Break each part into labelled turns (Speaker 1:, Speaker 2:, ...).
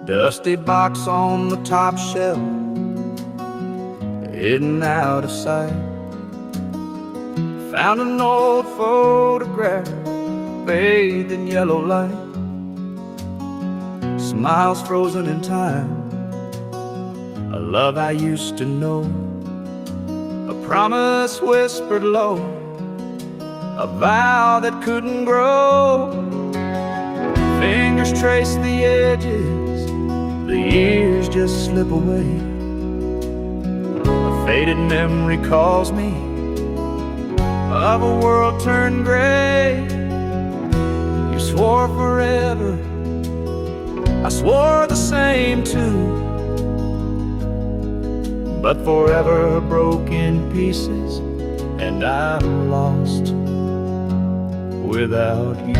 Speaker 1: Dusty box on the top shelf, hidden out of sight. Found an old photograph, bathed in yellow light. Smiles frozen in time, a love I used to know, a promise whispered low, a vow that couldn't grow. Fingers trace the edges, the years just slip away. A faded memory calls me of a world turned gray. You swore forever, I swore the same too, but forever broke in pieces, and I'm lost without you.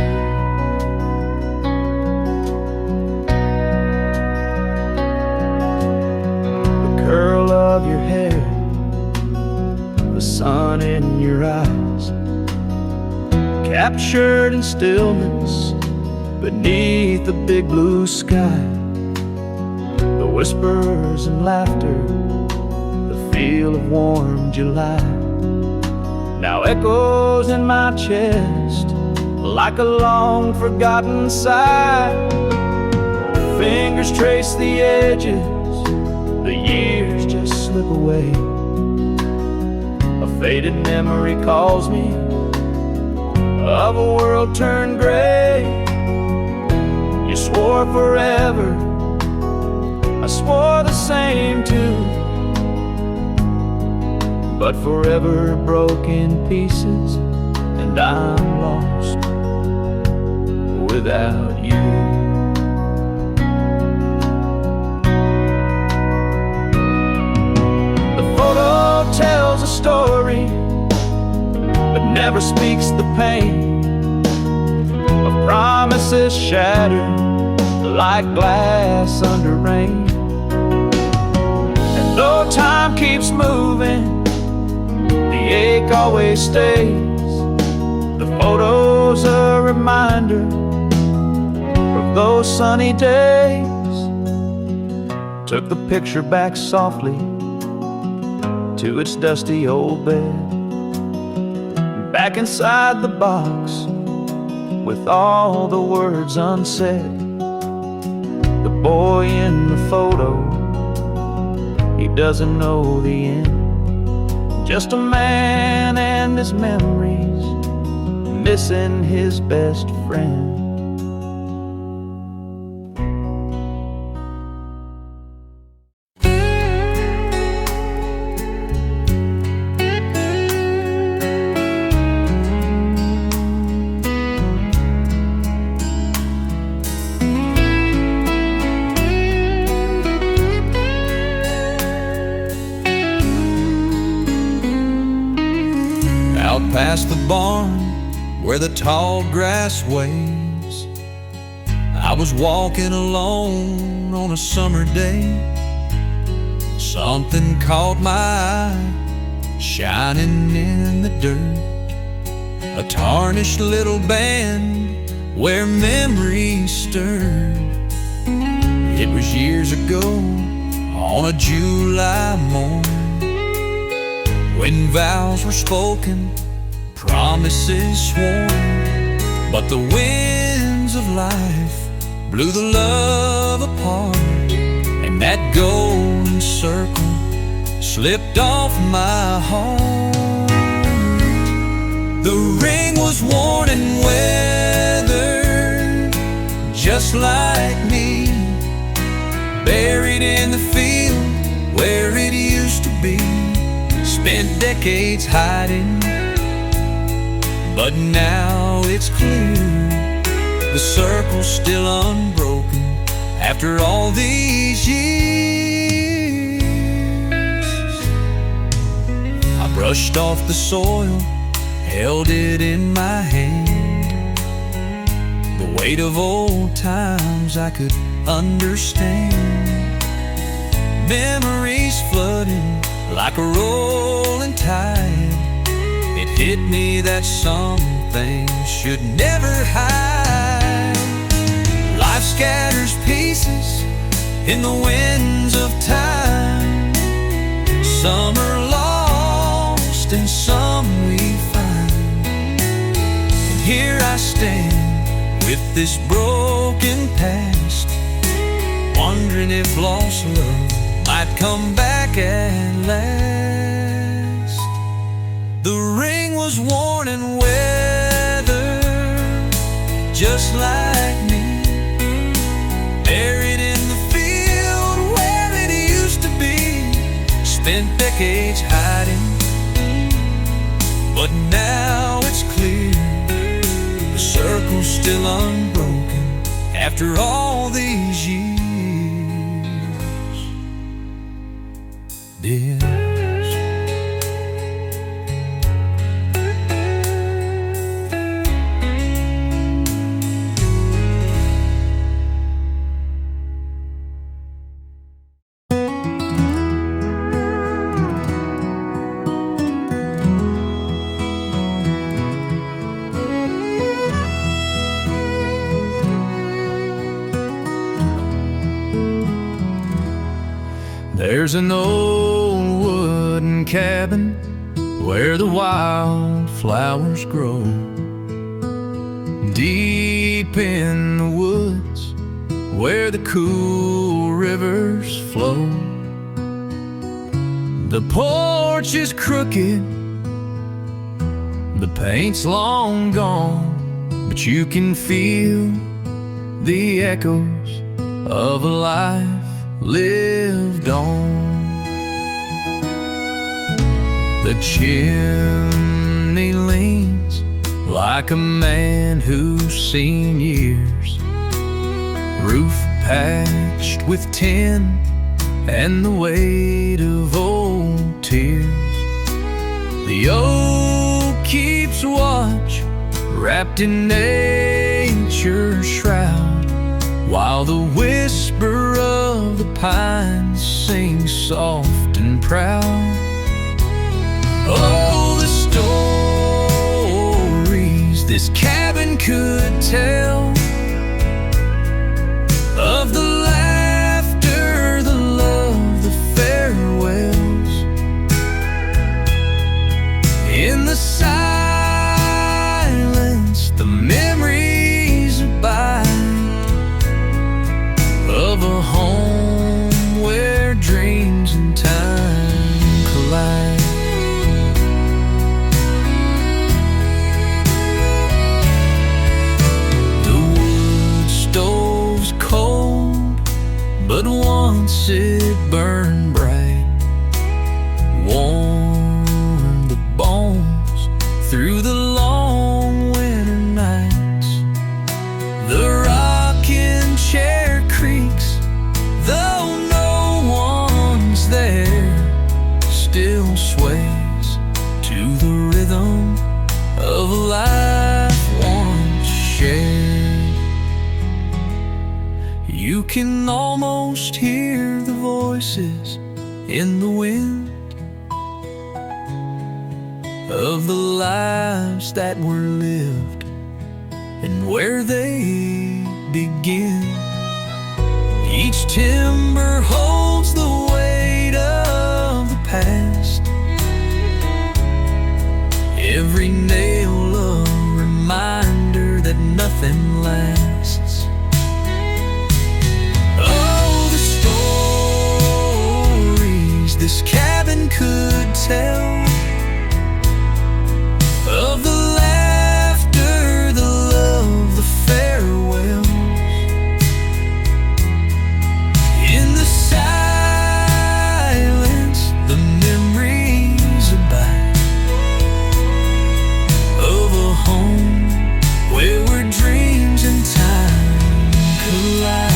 Speaker 1: Curl of your hair, the sun in your eyes, captured in stillness beneath the big blue sky. The whispers and laughter, the feel of warm July, now echoes in my chest like a long forgotten sigh. Fingers trace the edges, the years just slip away. A faded memory calls me of a world turned gray. You swore forever, I swore the same too, but forever broke in pieces, and I'm lost without you. Tells a story, but never speaks the pain of promises shattered like glass under rain. And though time keeps moving, the ache always stays. The photo's a reminder of those sunny days. Took the picture back softly to its dusty old bed, back inside the box with all the words unsaid. The boy in the photo, he doesn't know the end, just a man and his memories, missing his best friend.
Speaker 2: Past the barn where the tall grass waves, I was walking alone on a summer day. Something caught my eye, shining in the dirt, a tarnished little band where memories stirred. It was years ago on a July morn, when vows were spoken, promises sworn, but the winds of life blew the love apart, and that golden circle slipped off my heart. The ring was worn and weathered, just like me, buried in the field where it used to be. Spent decades hiding, but now it's clear, the circle's still unbroken after all these years. I brushed off the soil, held it in my hand, the weight of old times I could understand. Memories flooding like a rolling tide, it hit me that some things should never hide. Life scatters pieces in the winds of time. Some are lost and some we find. And here I stand with this broken past, wondering if lost love might come back at last. The ring was worn and weathered, just like me, buried in the field where it used to be. Spent decades hiding, but now it's clear the circle's still unbroken after all these years. Dear, there's an old wooden cabin where the wildflowers grow. Deep in the woods where the cool rivers flow. The porch is crooked, the paint's long gone, but you can feel the echoes of a life lived on. The chimney leans like a man who's seen years, roof patched with tin and the weight of old tears. The oak keeps watch, wrapped in nature's shroud, while the whisper of the pines sings soft and proud. Oh, the stories this cabin could tell, of the laughter, the love, the farewells. In the silence, the memories abide of a home where dreams and time collide. The wood stove's cold, but once it burned bright, warmed the bones through the long winter nights. The rocking chair creaks, though no one's there, still sways to the rhythm of a life once shared. You can almost hear the voices in the wind of the lives that were lived and where they begin. Each timber holds the weight of the past, every nail a reminder that nothing lasts. Oh, the stories this cabin could tell, of the laughter, the love, the farewells. In the silence, the memories abide of a home where dreams and time collide.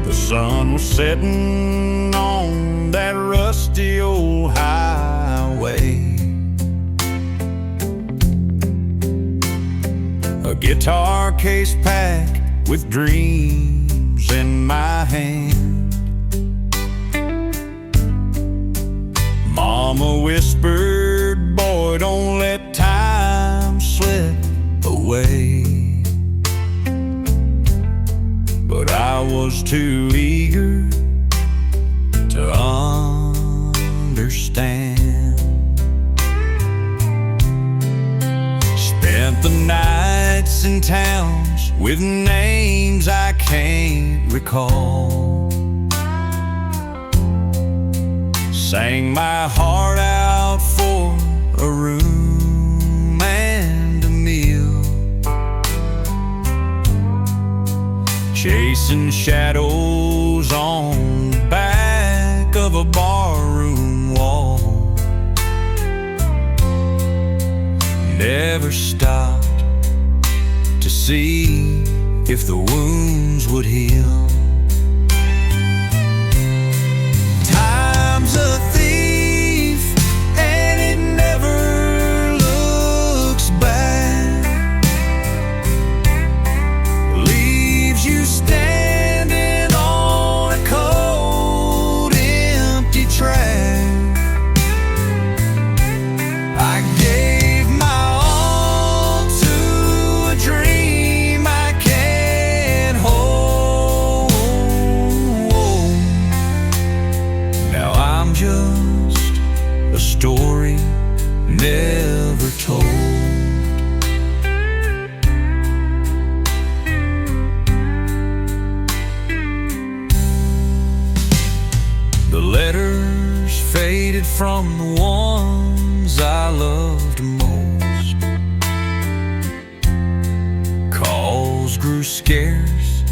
Speaker 1: The sun was setting on that rusty old highway.
Speaker 2: a guitar case packed with dreams in my hand. Mama whispered, boy, don't let time slip away. But I was too eager to understand. Spent the nights in towns with names I can't recall. Sang my heart out for a room and a meal, chasing shadows on the back of a barroom wall. Never stopped to see if the wounds would heal. Time's a thief and it never looks back, leaves you standing on a cold, empty track. I gave my all to a dream I can't hold. Now I'm just a story never told. The letters faded from the ones I loved most. Calls grew scarce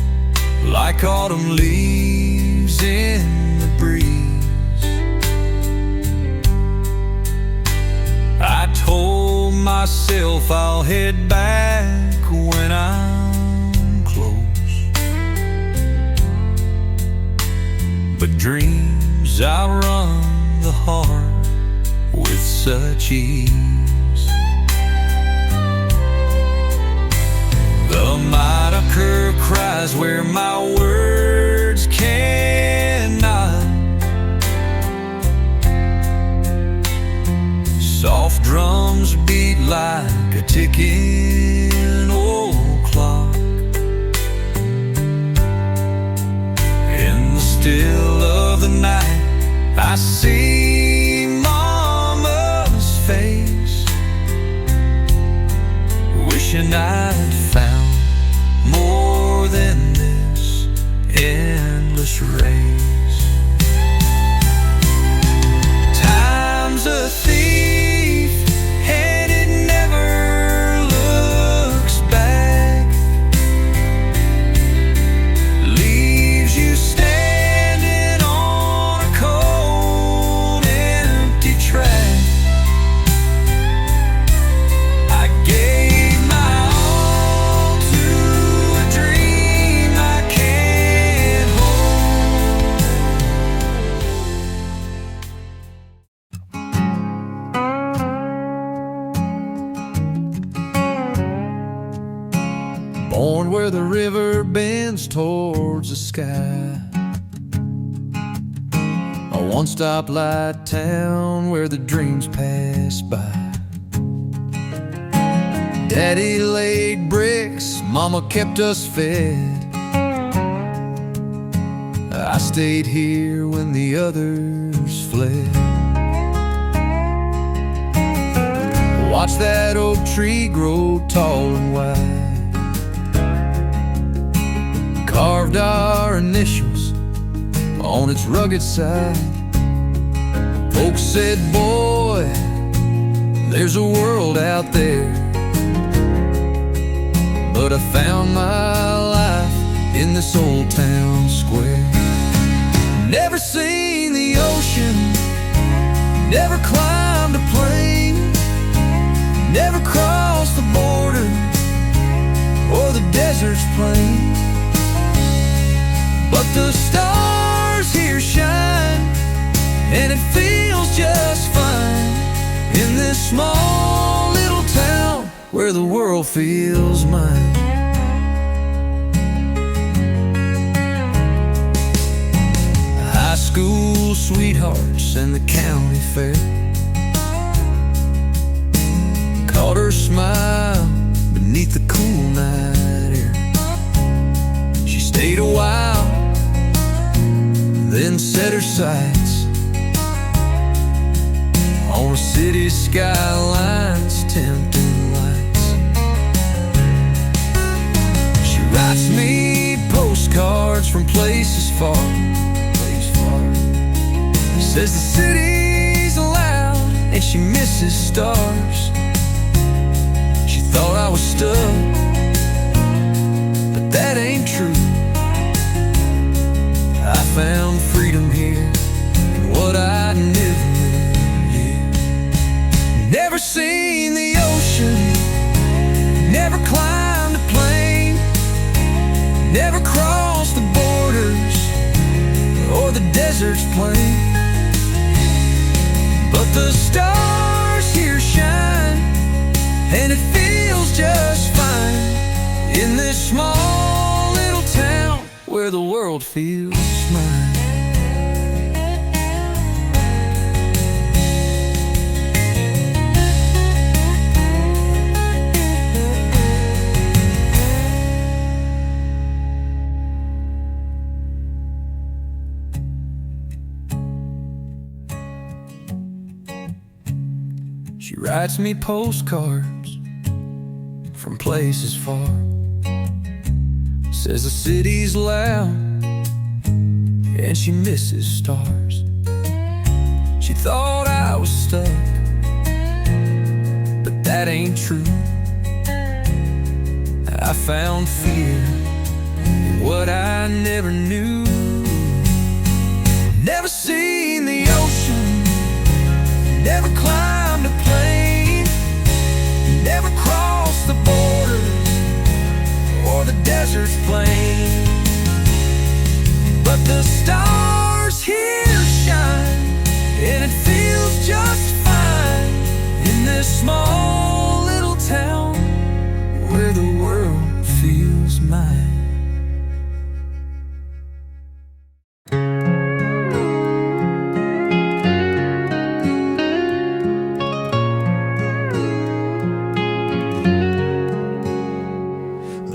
Speaker 2: like autumn leaves in the breeze. I told myself I'll head back when I'm close, but dreams outrun the heart with such ease. The moniker cries where my words cannot. Soft drums beat like a ticking old clock. In the still of the night I see Mama's face, wishing I'd found more than this endless race. Time's a thief and it never looks back, leaves you standing on a cold, empty track. I gave my all to a dream I can't hold. Born where the river bends towards the sky, a one-stop light town where the dreams pass by. Daddy laid bricks, Mama kept us fed. I stayed here when the others fled. Watch that oak tree grow tall and wide, carved our initials on its rugged side. Folks said, boy, there's a world out there. But I found my life in this old town square. Never seen the ocean, never climbed a plane, never crossed the border or the desert's plain. But the stars here shine, and it feels just fine in this small little town where the world feels mine. High school sweethearts and the county fair, caught her smile beneath the cool night air. She stayed a while, then set her sights on a city skyline's tempting lights. She writes me postcards from places far, says the city's loud and she misses stars. She thought I was stuck, but that ain't true. I found freedom here in what I never knew. Never seen the ocean, never climbed a plane, never crossed the borders or the desert's plain. But the stars here shine, and it feels just fine in this small little town where the world feels mine. She writes me postcards from places far, says the city's loud and she misses stars. She thought I was stuck, but that ain't true. I found fear in what I never knew. Never seen the ocean, never climbed a plane, never crossed the borders or the desert's plain. But the stars here shine, and it feels just fine in this small little town where the world feels mine.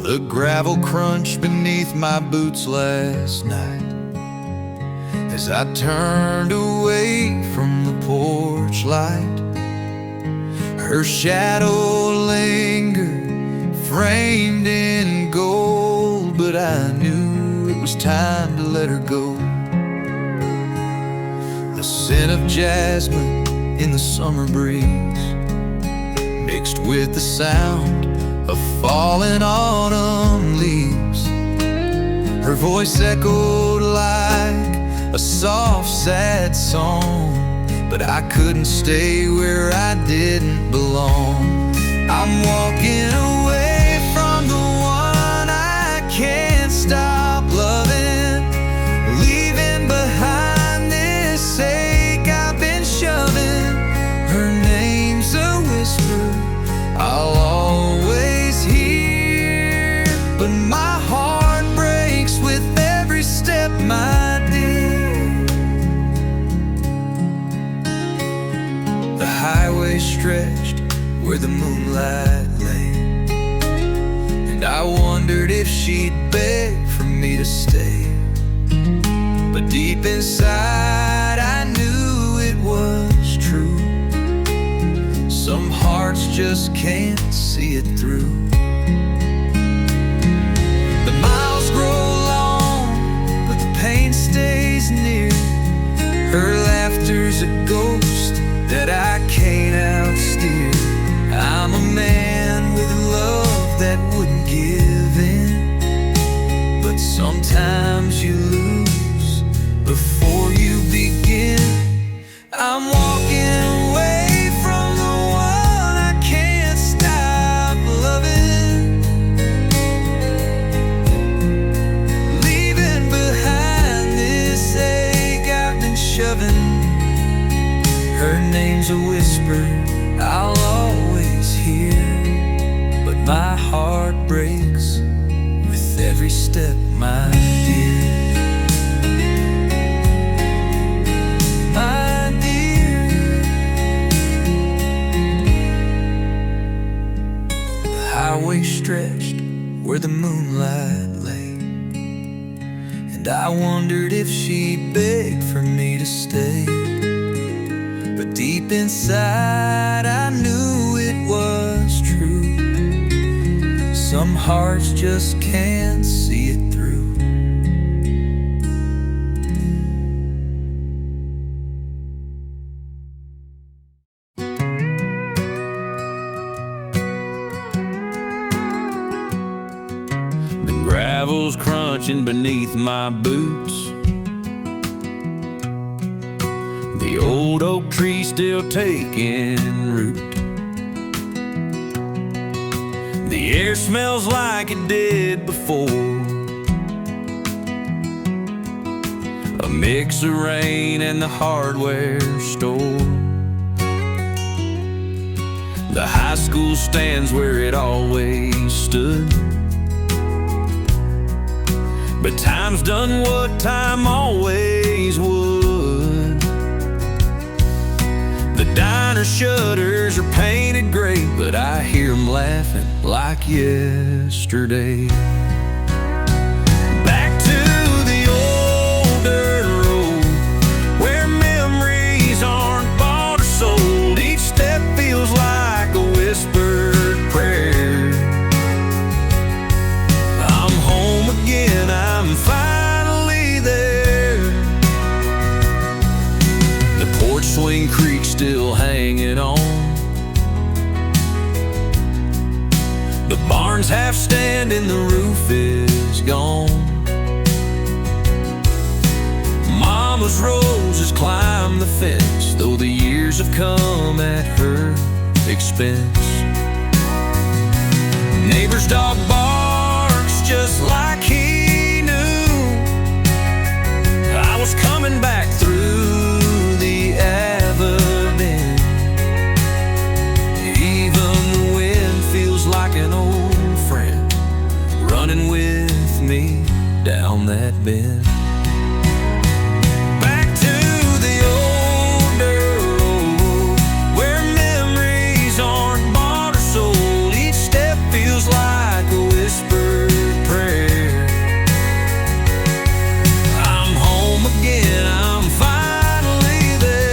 Speaker 1: The gravel crunched beneath my boots last night as I turned away from the porch light. Her shadow lingered, framed in gold, but I knew it was time to let her go. The scent of jasmine in the summer breeze mixed with the sound of falling autumn leaves. Her voice echoed like a soft, sad song, but I couldn't stay where I didn't belong. I'm walking away from the one I can't stop loving, leaving behind this ache I've been shoving. Her name's a whisper I'll always hear, but my heart breaks with every step, my dear. The highway stretched where the moonlight lay, and I wondered if she'd beg for me to stay. But deep inside I knew it was true. Some hearts just can't see it through. The miles grow long, but the pain stays near. Her laughter's a ghost that I can't outsteer. I'm a man with a love that wouldn't give in, but sometimes you lose before you begin. I'm walking away from the one I can't stop loving.
Speaker 2: heart breaks with every step, my dear. My dear. The highway stretched where the moonlight lay, and I wondered if she begged for me to stay. But deep inside I knew it was true. Some hearts just can't see it through.
Speaker 1: The gravel's crunching beneath my boots. The old oak tree still taking root. The air smells like it did before, a mix of rain and the hardware store. The high school stands where it always stood, but time's done what time always would. The diner shutters are painted gray, but I hear them laughing like yesterday. Back to the old dirt road, where memories aren't bought or sold. Each step feels like a whispered prayer. I'm home again, I'm finally there. The porch swing creak still hanging on. The barn's half standing, the roof is gone. Mama's roses climb the fence, though the years have come at her expense. Neighbor's dog barks just like he knew. I was coming back through the avenue. Even the wind feels like an old friend, running with me down that bend. Back to the old dirt road, where memories aren't bought or sold. Each step feels like a whispered prayer. I'm home again, I'm finally there.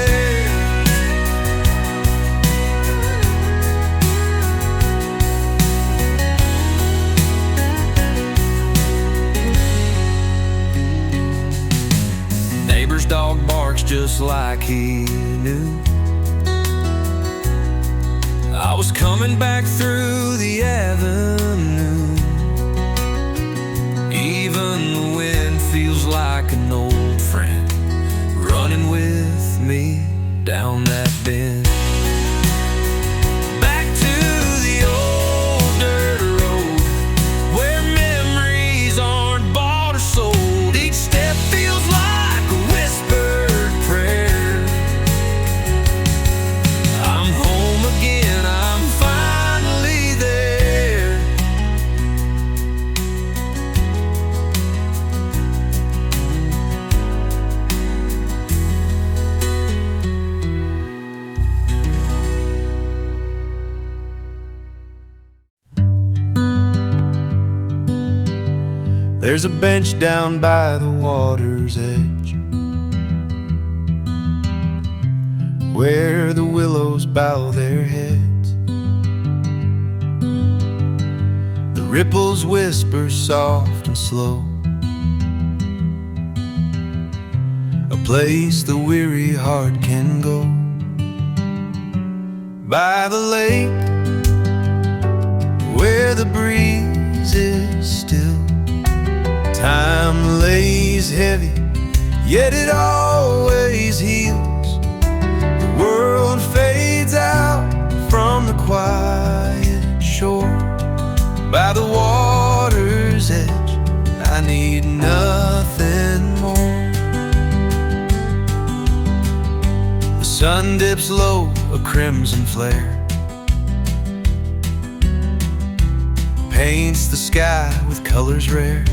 Speaker 1: Neighbor's dog barks just like he knew. I was coming back through the avenue. Even the wind feels like an old friend, running with me down that bend. Back to the old dirt road, where memories aren't bought or sold. Each step feels like a whispered prayer. I'm home again, I'm finally there. There's a bench down by the water's edge, where the willows bow their heads. The ripples whisper soft and slow, a place the weary heart can go. By the lake, where the breeze is still, time lays heavy, yet it always heals. The world fades out from the quiet shore. By the water's edge, I need nothing more. The sun dips low, a crimson flare,
Speaker 2: paints the sky with colors rare.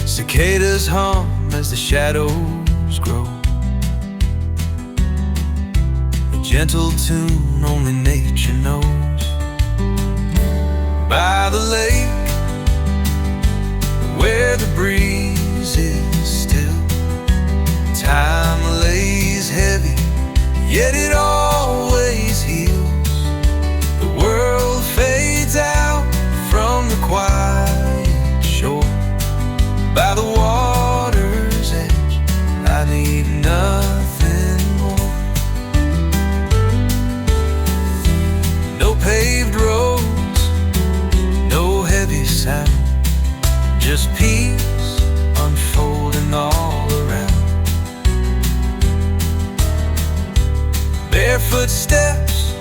Speaker 2: Cicadas hum as the shadows grow, a gentle tune only nature knows. By the lake, where the breeze is still, time lays heavy, yet it always heals. The world fades out from the quiet shore. By the water's edge, I need nothing more. No paved roads, no heavy sound, just peace unfolding all around. Barefoot steps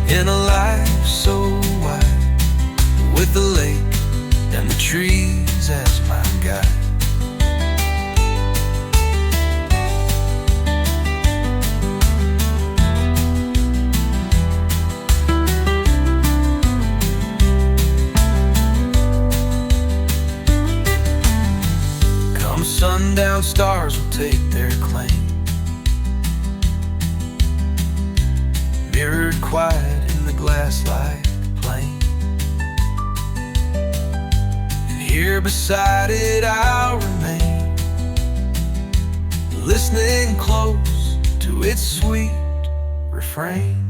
Speaker 2: in a life so wide, with the lake and the trees as my guide. Sundown stars will take their claim, mirrored quiet in the glass-like plain. And here beside it I'll remain, listening close to its sweet refrain.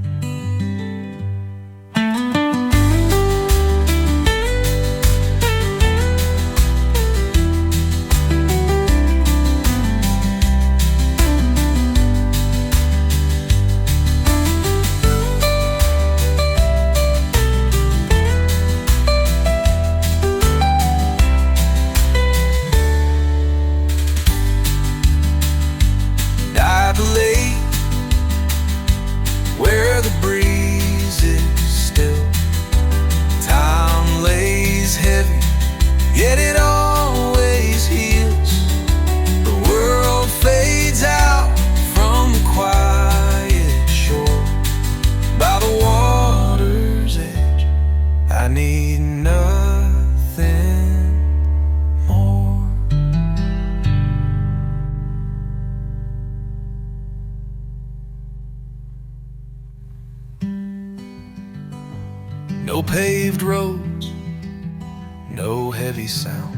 Speaker 2: Where the breeze is still, time lays heavy, yet it always heals. The world fades out from the quiet shore. By the water's edge, I need nothing more. No paved roads, no heavy sound,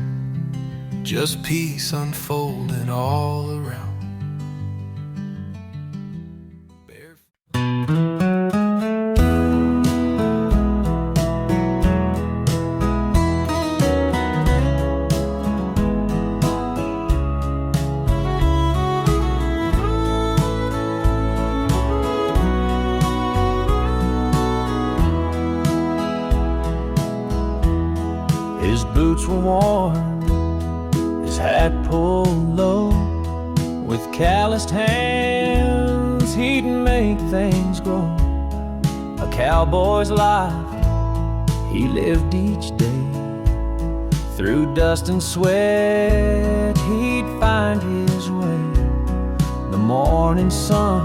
Speaker 2: just peace unfolding all around.
Speaker 1: His boots were worn, his hat pulled low. With calloused hands, he'd make things grow. A cowboy's life he lived each day. Through dust and sweat, he'd find his way. The morning sun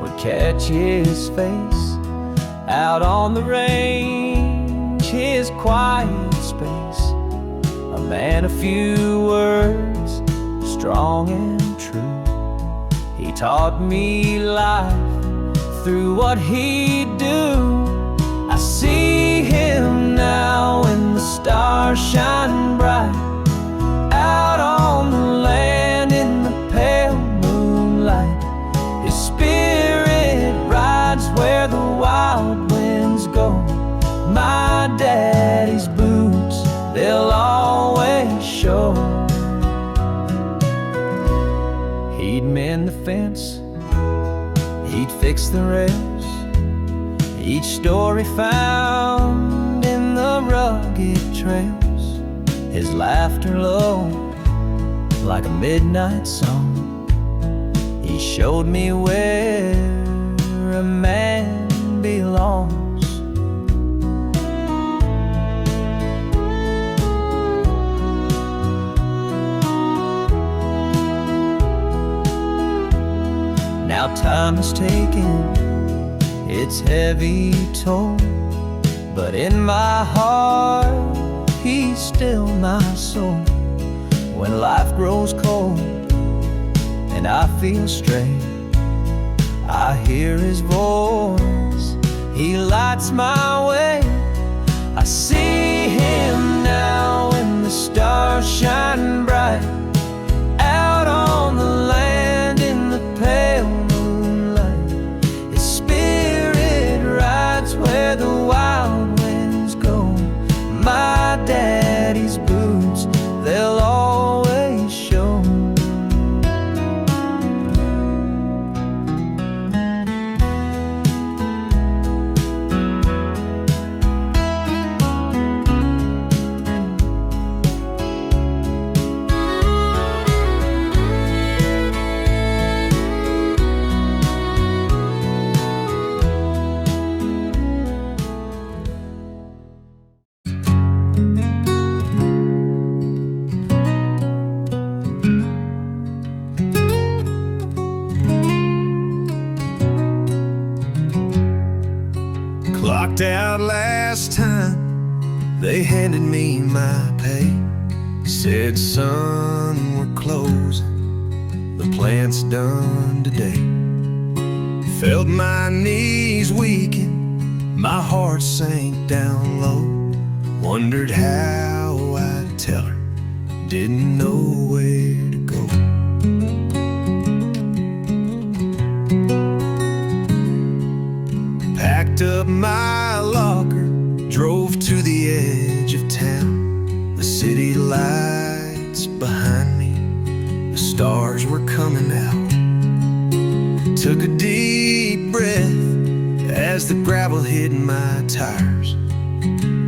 Speaker 1: would catch his face. Out on the range, his quiet space, a man of few words, strong and true. He taught me life through what he'd do. I see him now when the stars shine bright, out on the land in the pale moonlight. His spirit rides where the wild winds go. My daddy's boots, they'll always show. He'd mend the fence, he'd fix the rails, each story found in the rugged trails. His laughter low, like a midnight song. He showed me where a man belongs. Now time has taken its heavy toll. in my heart, he's still my soul. When life grows cold and I feel straight, I hear his voice, he lights my way. I see him now when the stars shine bright, out on the land in the pale moonlight. His spirit rides where the wild winds go. My daddy's boots, they'll always show.
Speaker 2: Clocked out last time, they handed me my pay. Said, son, we're closing, the plant's done today. Felt my knees weaken, my heart sank down low. Wondered how I'd tell her, didn't know where to go. Packed up my locker, drove to the edge of town. The city lights behind me, the stars were coming out. Took a deep breath as the gravel hit my tires.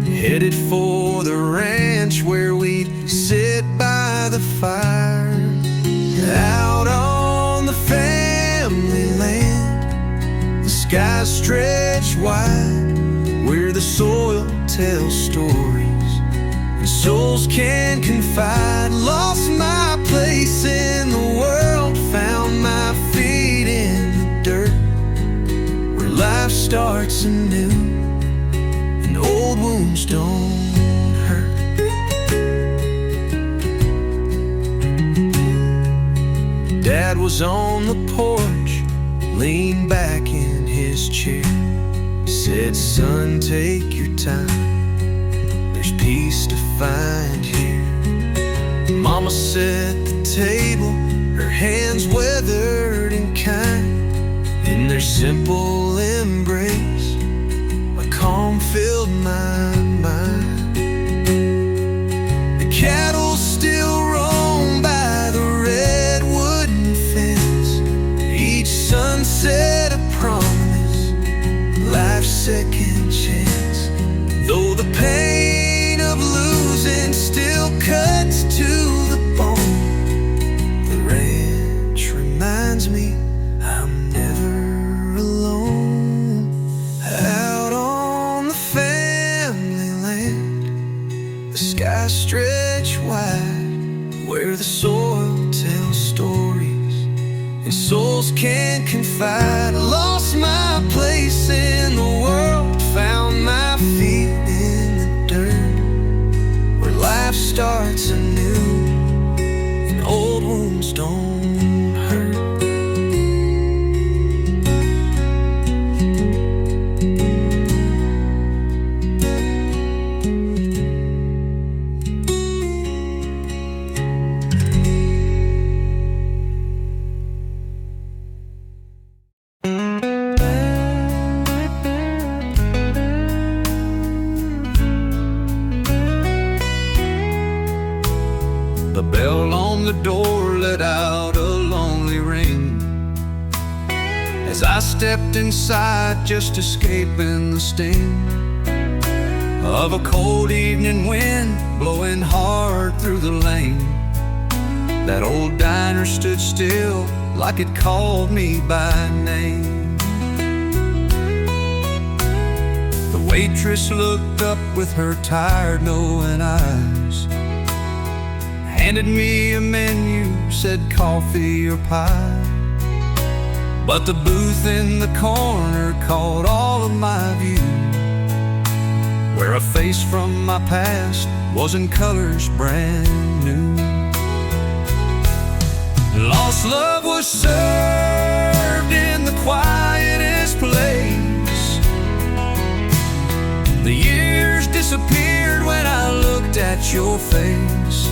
Speaker 2: Headed for the ranch where we'd sit by the fire. Out on the family land, the skies stretch wide, where the soil tells stories and souls can confide. Lost my place in the world, found my feet in the dirt, where life starts anew and old wounds don't hurt. Dad was on the porch, leaned back in his chair. Said, son, take your time, there's peace to find here. Mama set the table, her hands weathered and kind. In their simple embrace, a calm filled my mind. The cattle still roam by the red wooden fence, each sunset a promise, life's second chance. Though the pain of losing still cuts to the bone, the ranch reminds me I'm never alone. Out on the family land, the skies stretch wide, where the soil tells stories and souls can confide. Lost my place in the world, found my feet in the dirt, where life starts anew and old wounds don't hurt. The bell on the door let out a lonely ring as I stepped inside, just escaping the sting of a cold evening wind blowing hard through the lane. That old diner stood still like it called me by name. The waitress looked up with her tired knowing eyes, handed me a menu, said coffee or pie. But the booth in the corner caught all of my view, where a face from my past was in colors brand new. Lost love was served in the quietest place. The years disappeared when I looked at your face.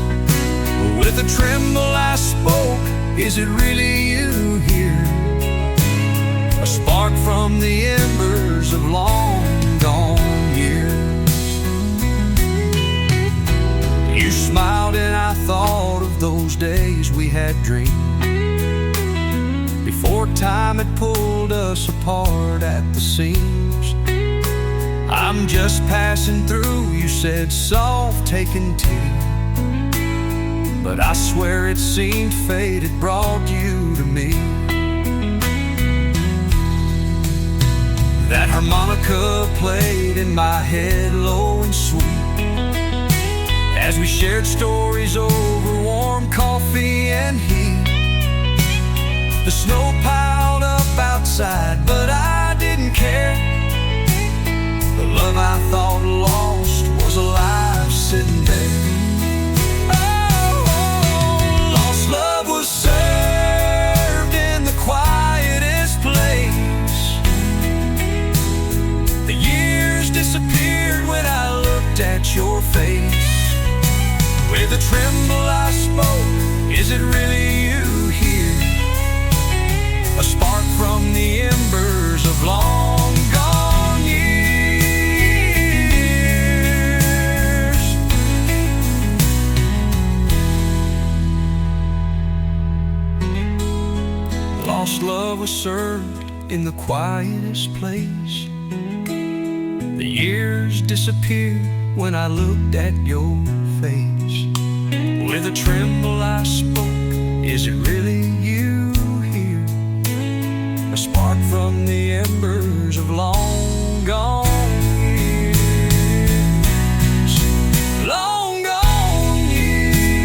Speaker 2: With a tremble I spoke, "Is it really you here?" A spark from the embers of long gone years. You smiled and I thought of those days we had dreamed, before time had pulled us apart at the seams. "I'm just passing through," you said, soft, taking tea. But I swear it seemed fate had brought you to me. That harmonica played in my head low and sweet, as we shared stories over warm coffee and heat. The snow piled up outside, but I didn't care. The love I thought lost was alive sitting there. Love was served in the quietest place. The years disappeared when I looked at your face. With a tremble I spoke, "Is it really you here?" A spark from the embers of long gone years. Lost love was served in the quietest place. The years disappeared when I looked at your face. With a tremble I spoke, "Is it really you here?" A spark from the embers of long gone years. Long gone years.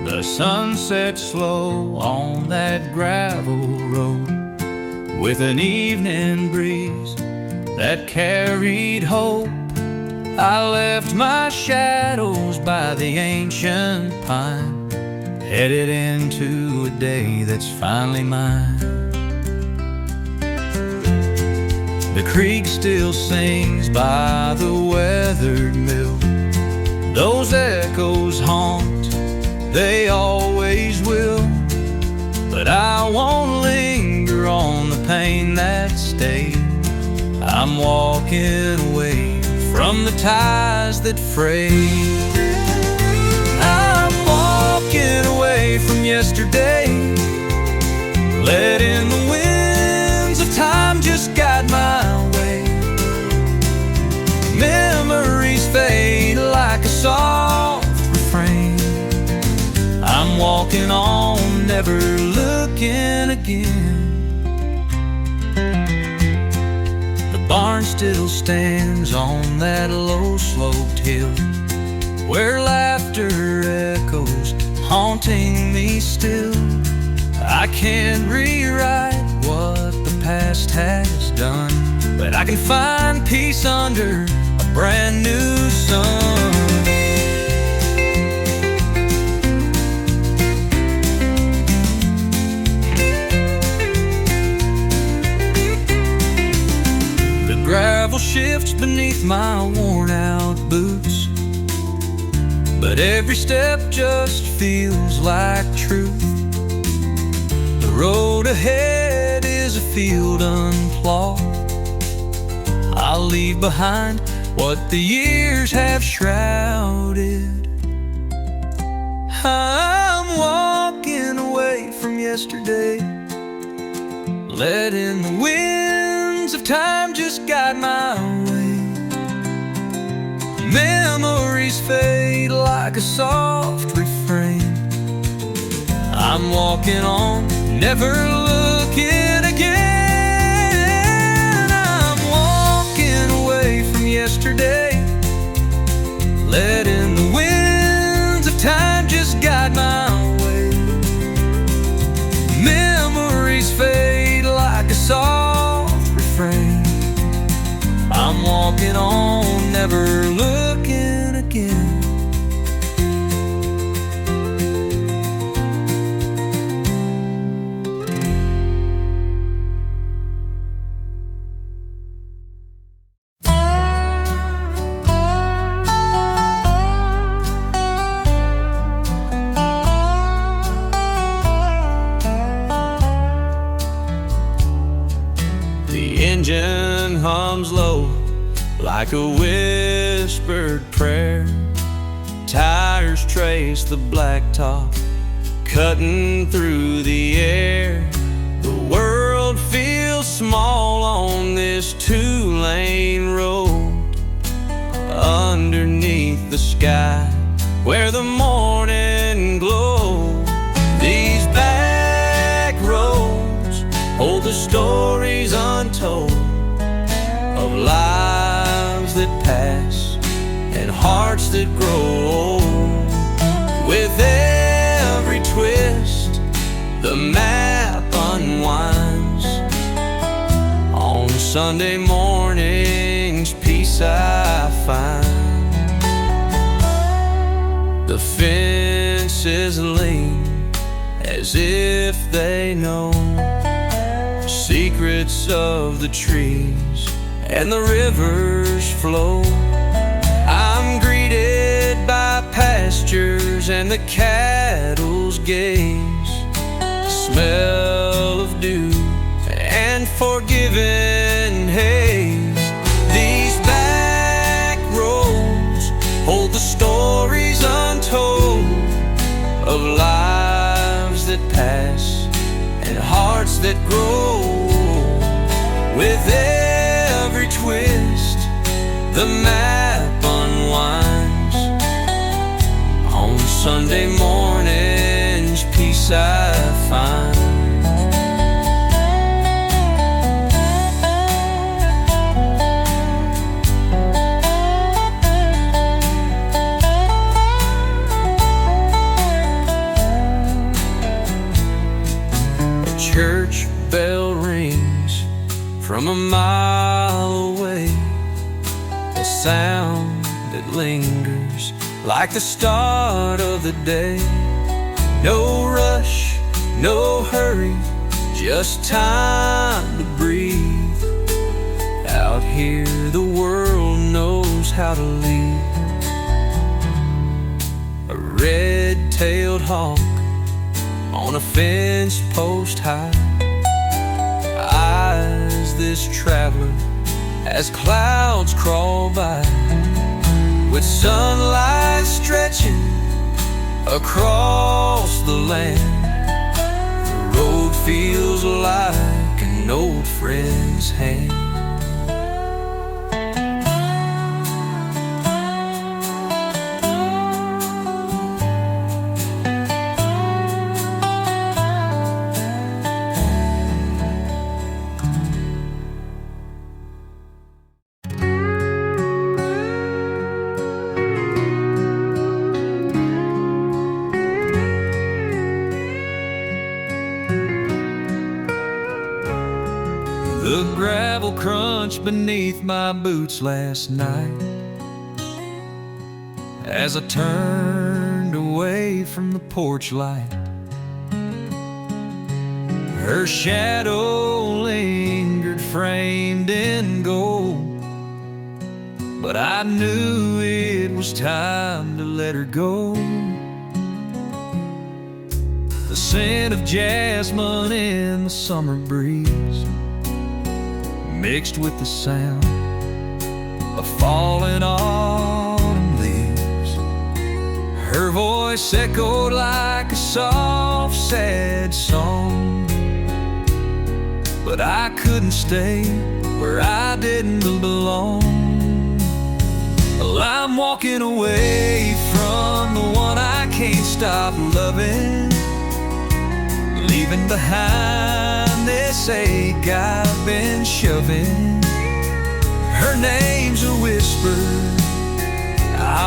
Speaker 1: The sun set slow on that gravel road, with an evening breeze that carried hope. I left my shadows by the ancient pine, headed into a day that's finally mine. The creek still sings by the weathered mill. Those echoes haunt, they always will. But I won't linger on the pain that stayed. I'm walking away from the ties that frayed. I'm walking away from yesterday, letting the winds of time just guide my way. Memories fade like a soft refrain. I'm walking on, never looking again. The barn still stands on that low-sloped hill, where laughter echoes, haunting me still. I can't rewrite what the past has done, but I can find peace under a brand new sun. Gravel shifts beneath my worn-out boots, but every step just feels like truth. The road ahead is a field unplowed. I'll leave behind what the years have shrouded. I'm walking away from yesterday, letting the winds of time just guide my way. Memories fade like a soft refrain. I'm walking on, never looking again. I'm walking away
Speaker 2: yesterday, letting the winds of time just guide my way. Memories fade like a soft refrain. I'm walking on, never looking again.
Speaker 1: The engine hums low like a whispered prayer. Tires trace the blacktop, cutting through the air. The world feels small on this two-lane road. Underneath the sky, where the morning glows, these back roads hold the stories untold of lives that pass and hearts that grow old. With every twist, the map unwinds. On Sunday mornings, peace I find. The fences lean as if they know secrets of the trees and the rivers flow. I'm greeted by pastures and the cattle's gaze, smell of dew and forgiven haze. These back roads hold the stories untold of lives that pass and hearts that grow. With every twist, the map unwinds. On Sunday mornings, peace I find. A church bell rings from a mile away, a sound that lingers like the start of the day. No rush, no hurry, just time to breathe. Out here the world knows how to lead. A red-tailed hawk on a fence post high eyes this traveler as clouds crawl by. With sunlight stretching across the land, the road feels like an old friend's hand. The gravel crunched beneath my boots last night as I turned away from the porch light. Her shadow lingered framed in gold, but I knew it was time to let her go. The scent of jasmine in the summer breeze mixed with the sound of falling autumn leaves. Her voice echoed like a soft, sad song, but I couldn't stay where I didn't belong. Well, I'm walking away from the one I can't stop loving, leaving behind this ache I've been shoving. Her name's a whisper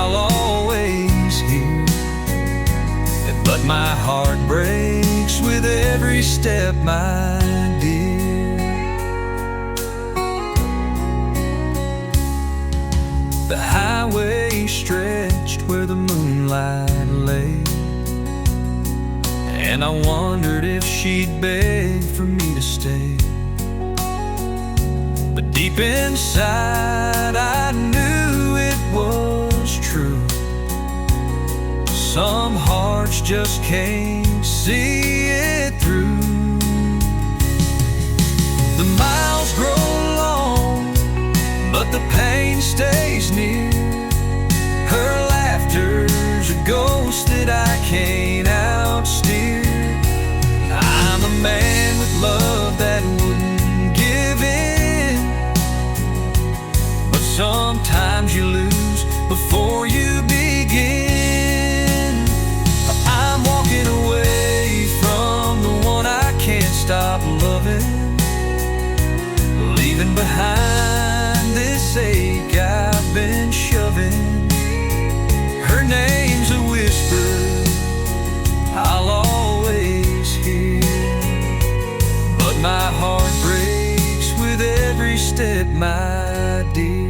Speaker 2: I'll always hear. But my heart breaks with every step, my dear. The highway stretched where the moonlight lay, and I wondered if she'd beg for me to stay. But deep inside I knew it was true. Some hearts just can't see it through. The miles grow long, but the pain stays near. Her laughter's a ghost that I can't outsteer. I'm a man with love that wouldn't give in, but sometimes you lose before you begin. I'm walking away from the one I can't stop loving, leaving behind this ache I've been shoving. Her name's a whisper I'll always hear, but my heart breaks with every step, my dear.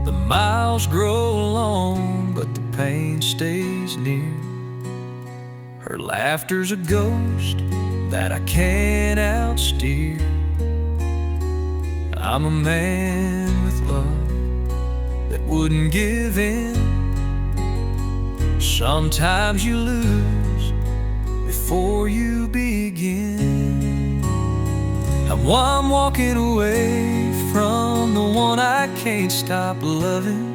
Speaker 2: The miles grow long, but the pain stays near. Her laughter's a ghost that I can't outsteer. I'm a man with love that wouldn't give in. Sometimes you lose before you begin. I'm walking away from the one I can't stop loving,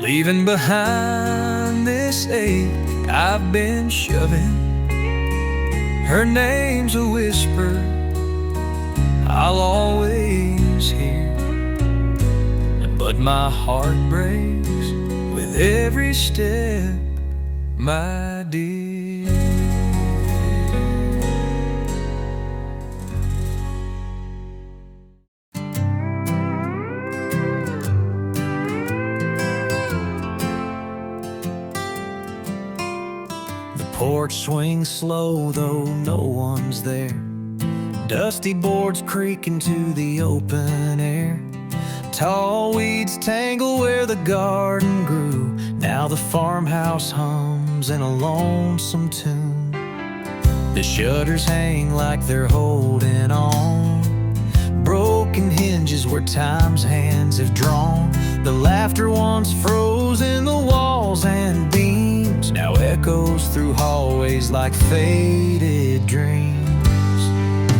Speaker 2: leaving behind this ache I've been shoving. Her name's a whisper I'll always hear, but my heart breaks with every step, my dear. The porch swings slow though no one's there. Dusty boards creak into the open air. Tall weeds tangle where the garden grew. Now the farmhouse hums in a lonesome tune. The shutters hang like they're holding on. Broken hinges where time's hands have drawn. The laughter once froze in the walls and beams now echoes through hallways like faded dreams.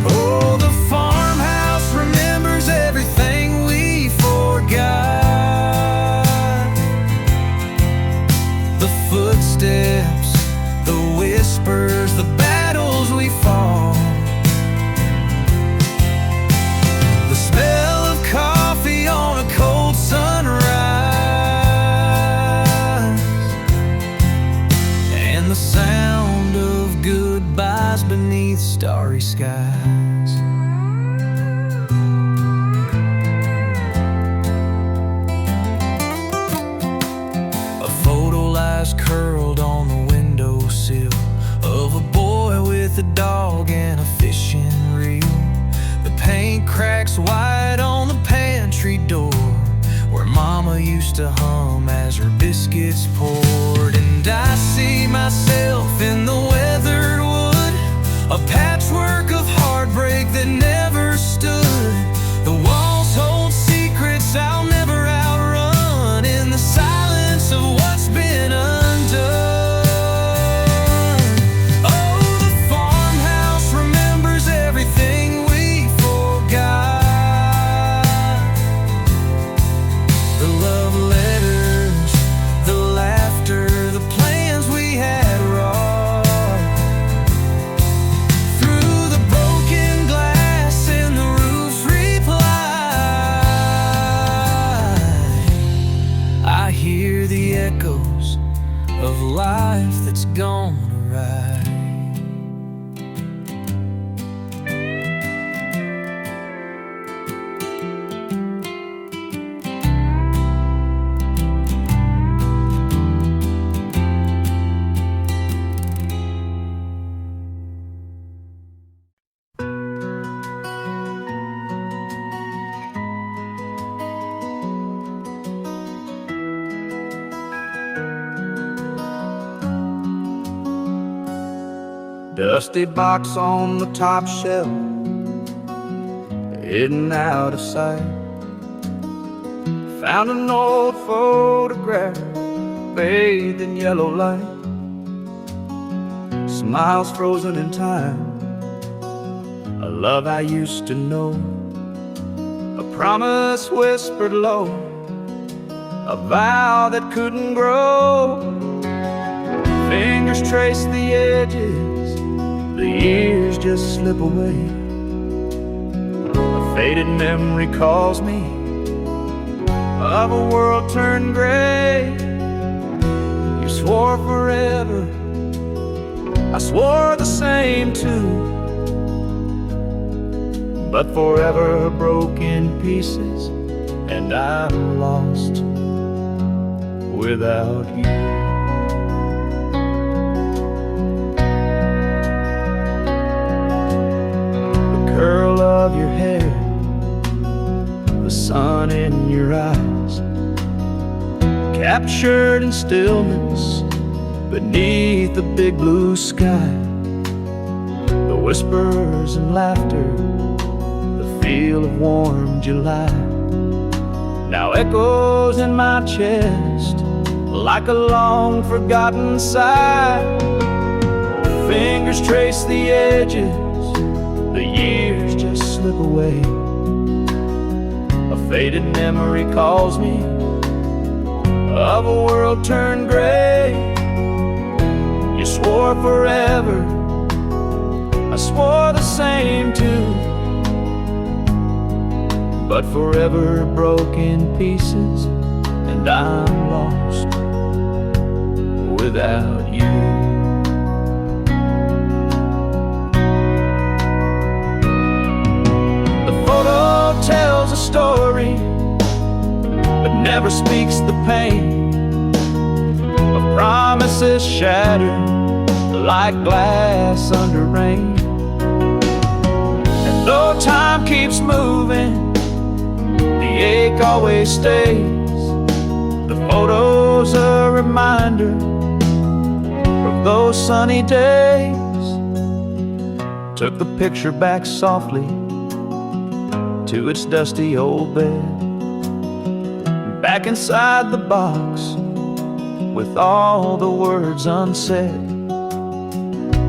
Speaker 2: Oh, the farmhouse remembers everything we forgot. The footsteps, the whispers, the battles we fought. The smell of coffee on a cold sunrise, and the sound of goodbyes beneath starry skies. Curled on the windowsill of a boy with a dog and a fishing reel. The paint cracks white on the pantry door where Mama used to hum as her biscuits poured. And I see myself in the weathered wood, a patchwork of heartbreak that never stood. The walls hold secrets I'll never outrun in the silence of what's been undone. Oh, the farmhouse remembers everything we forgot. The love letters, the laughter,
Speaker 1: Dusty box on the top shelf, hidden out of sight. Found an old photograph, bathed in yellow light. Smiles frozen in time, a love I used to know, a promise whispered low, a vow that couldn't grow. Fingers trace the edges, the years just slip away. A faded memory calls me of a world turned gray. You swore forever, I swore the same too, but forever broke in pieces, and I'm lost without you. The curl of your hair, the sun in your eyes, captured in stillness beneath the big blue sky. The whispers and laughter, the feel of warm July, now echoes in my chest like a long forgotten sigh. Fingers trace the edges, the years just slip away. A faded memory calls me of a world turned gray. You swore forever, I swore the same too, but forever broke in pieces, and I'm lost without you. The photo tells a story, but never speaks the pain of promises shattered like glass under rain. And though time keeps moving, the ache always stays. The photo's a reminder of those sunny days. Took the picture back softly to its dusty old bed, back inside the box with all the words unsaid.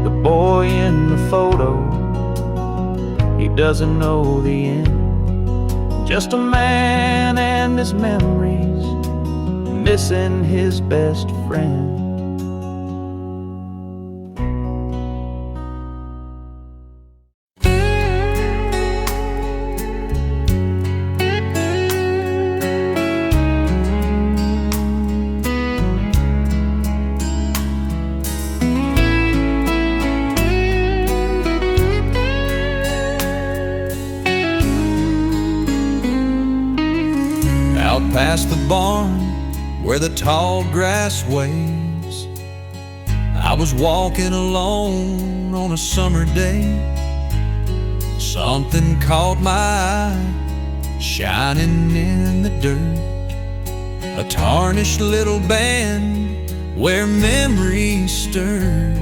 Speaker 1: The boy in the photo, he doesn't know the end, just a man and his memories, missing his best friend.
Speaker 2: Past the barn where the tall grass waves, I was walking alone on a summer day. Something caught my eye, shining in the dirt, a tarnished little band where memories stirred.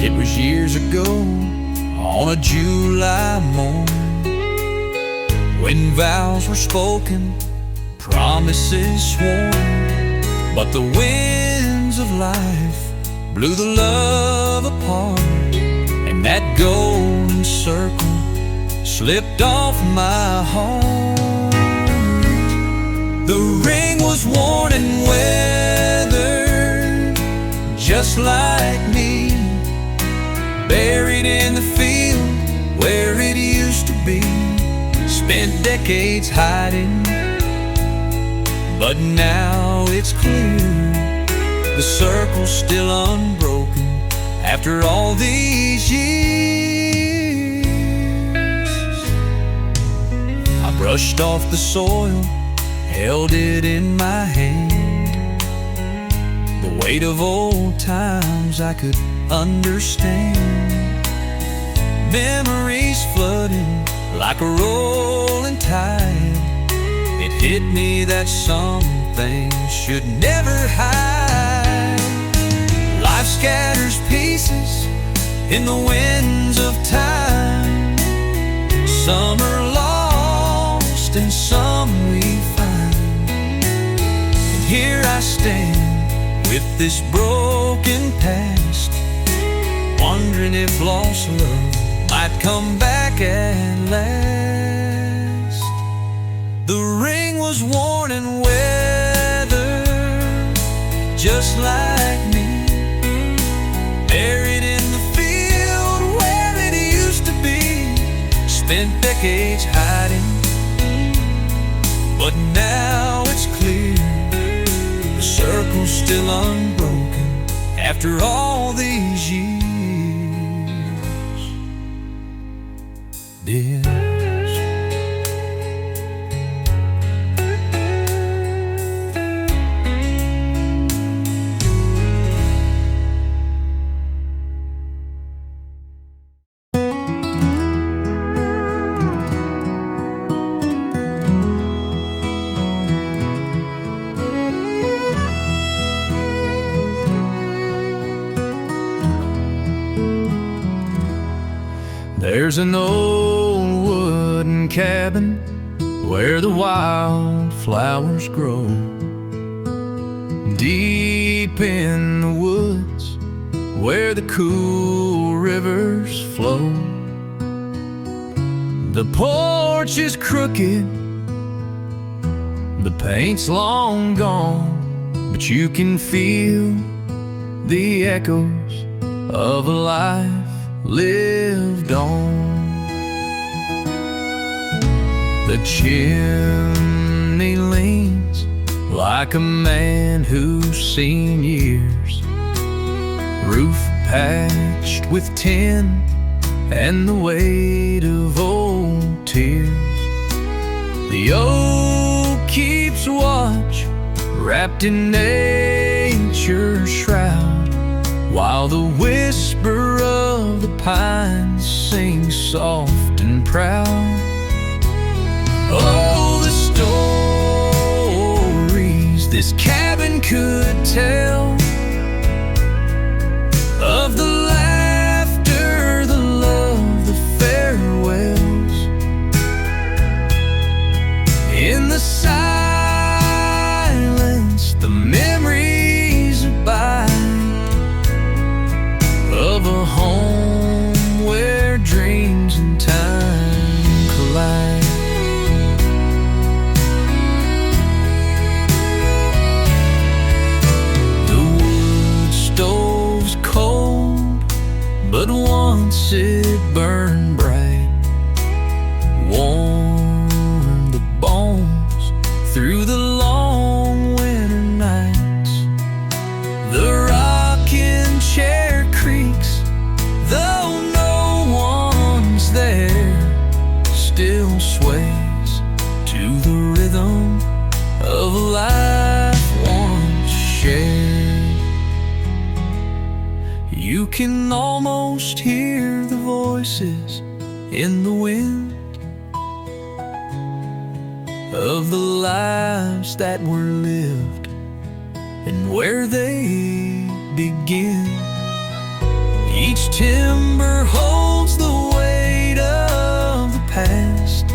Speaker 2: It was years ago on a July morn, when vows were spoken, promises sworn, but the winds of life blew the love apart, and that golden circle slipped off my heart. The ring was worn and weathered, just like me, buried in the field where it used to be. Spent decades hiding, but now it's clear, the circle's still unbroken after all these years. I brushed off the soil, held it in my hand, the weight of old times I could understand. Memories flooding like a rolling tide, it hit me that some things should never hide. Life scatters pieces in the winds of time. Some are lost and some we find. And here I stand with this broken past, wondering if lost love might come back at last. The ring was worn and weathered, just like me, buried in the field where it used to be. Spent decades hiding, but now it's clear the circle's still unbroken after all these years. Yes. There's an old wooden cabin where the wildflowers grow. Deep in the woods where the cool rivers flow. The porch is crooked, the paint's long gone, but you can feel the echoes of a life lived on. The chimney leans like a man who's seen years, roof patched with tin and the weight of old tears. The oak keeps watch, wrapped in nature's shroud, while the whisper of the pines sings soft and proud. Oh, the stories this cabin could tell, of the laughter, the love, the farewells. In the silence, the memories abide of a home where dreams and time collide. The wood stove's cold, but once it burned bright, warmed the bones through the long winter nights. The rocking chair creaks, though no one's there, still sways to the rhythm of a life once shared. You can almost hear the voices in the wind of the lives that were lived and where they begin. Each timber holds the weight of the past,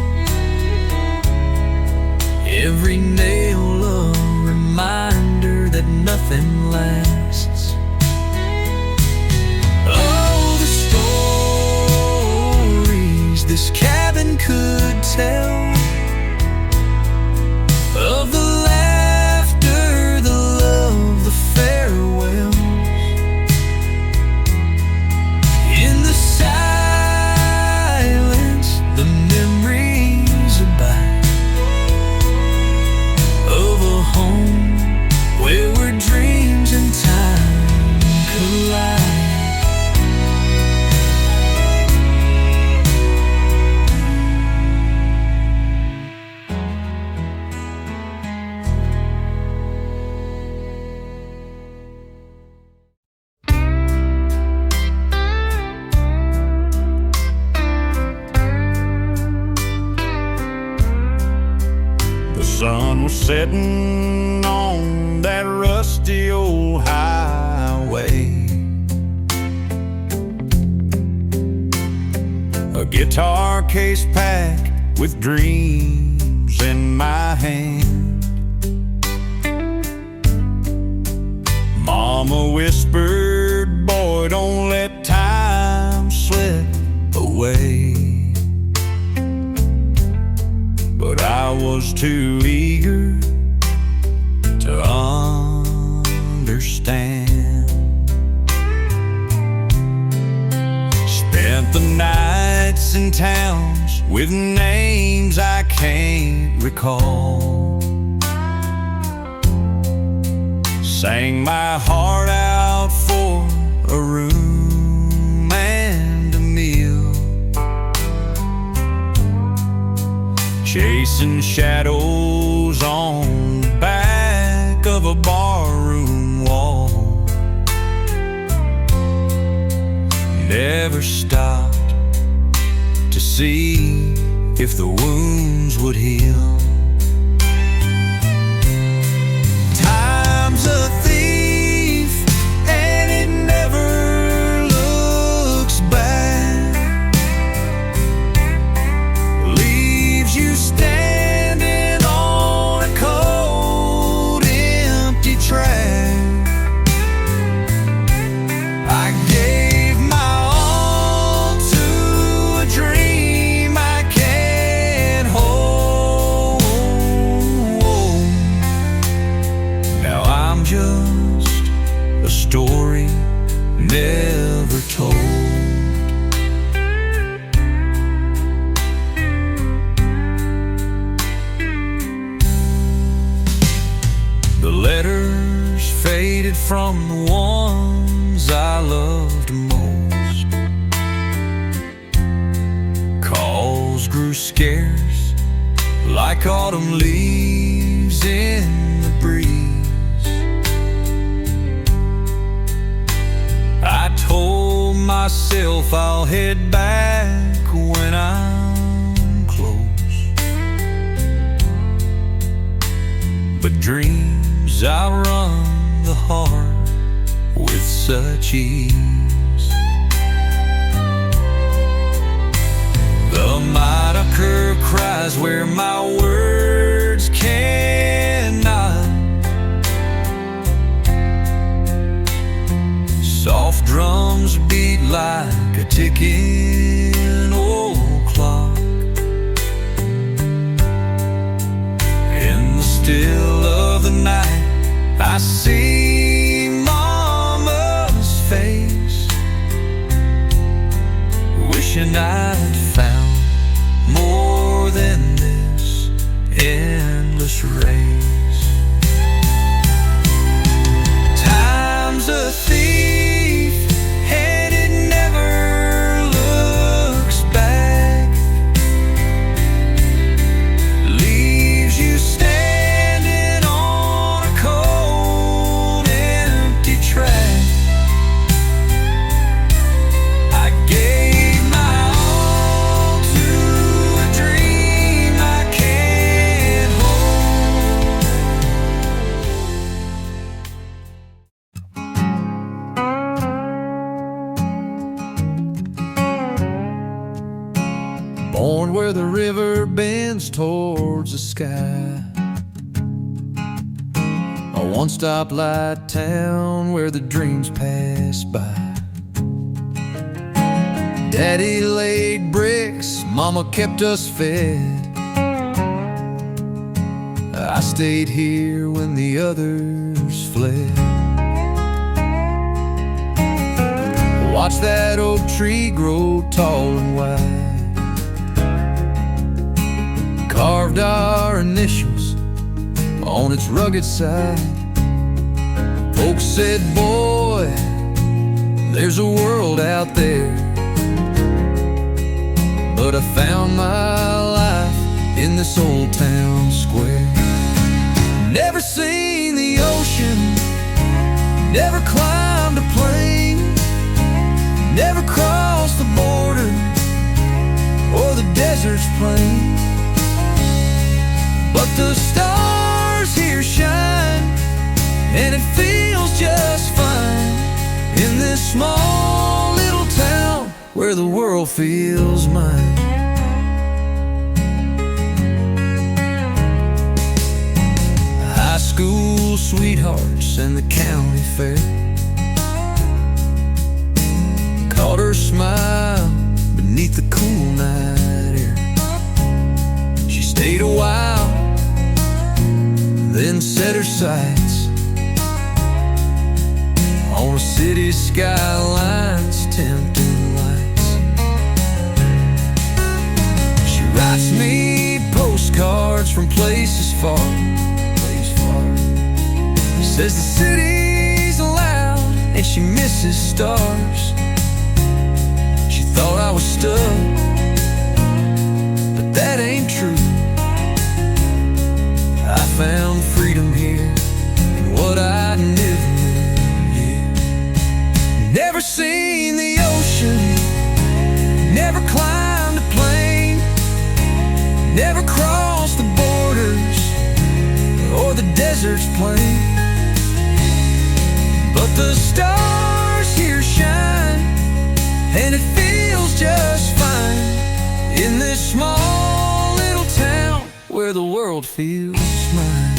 Speaker 2: every nail a reminder that nothing lasts. Oh, the stories this cabin could tell, of the laughter, the love, the farewells. In the silence, the memories abide of a home where dreams and time collide.
Speaker 1: The sun was setting on that rusty old highway. Guitar case packed with dreams in my hand. Mama whispered, boy, don't let time slip away. But I was too eager to understand. Spent the nights in towns with names I can't recall. Sang my heart out for a room and a meal, chasing shadows on the back of a barroom wall. Never stopped to see if the wounds would heal. Time's a thief and it never looks back. Leaves you standing on a cold, empty track. I gave my all to a dream I can't hold. Now I'm just a story never told. The letters faded from the ones I loved most. Calls grew scarce like autumn leaves in the breeze. I told myself I'll head back when I'm close, but dreams outrun the heart with such ease. The moniker cries where my words cannot. Soft drums beat like a ticking old clock. In the still of the night I see Mama's face, wishing I'd found more than this endless race. Time's a thief and it never looks back. Leaves you standing on a cold, empty track. I gave my all to a dream I can't hold. Born where the river bends towards the sky, a one-stop light town where the dreams pass by. Daddy laid bricks, Mama kept us fed. I stayed here when the others fled. Watch that oak tree grow tall and wide. Carved our initials on its rugged side. Folks said, boy, there's a world out there. But I found my life in this old town square. Never seen the ocean, never climbed a plane, never crossed the border or the desert's plain. But the stars here shine, and it feels just fine in this small little town
Speaker 2: where the world feels mine. High school sweethearts and the county fair, caught her smile beneath the cool night air. She stayed a while, then set her sights on a city skyline's tempting lights. She writes me postcards from places far, says the city's loud and she misses stars. She thought I was stuck, but that ain't true. I found freedom here in what I never knew, yeah. Never seen the ocean, never climbed a plane, never crossed the borders or the desert's plain. But the stars here shine, and it feels just fine in this small little town where the world feels mine.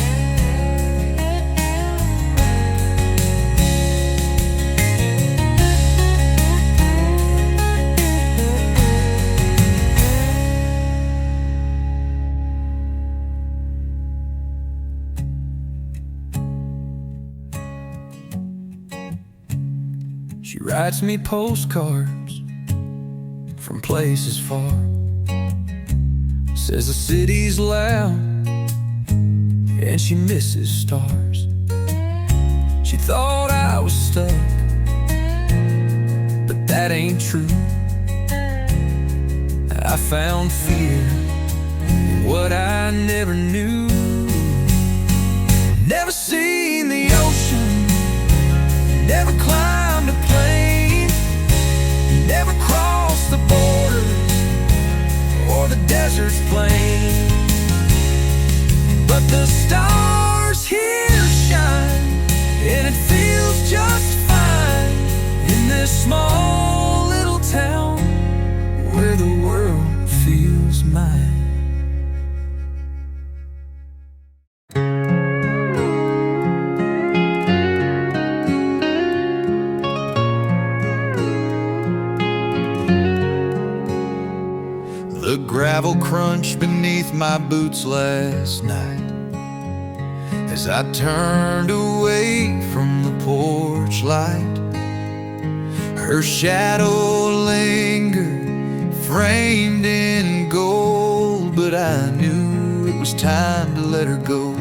Speaker 2: She writes me postcards from places far, says the city's loud and she misses stars. She thought I was stuck, but that ain't true. I found fear in what I never knew. Never seen the ocean, never climbed a plane, never crossed the borders or the desert's plain. But the stars here shine, and it feels just fine in this small little town where the world feels mine.
Speaker 3: The gravel crunched beneath my boots last night as I turned away from the porch light. Her shadow lingered, framed in gold, but I knew it was time to let her go.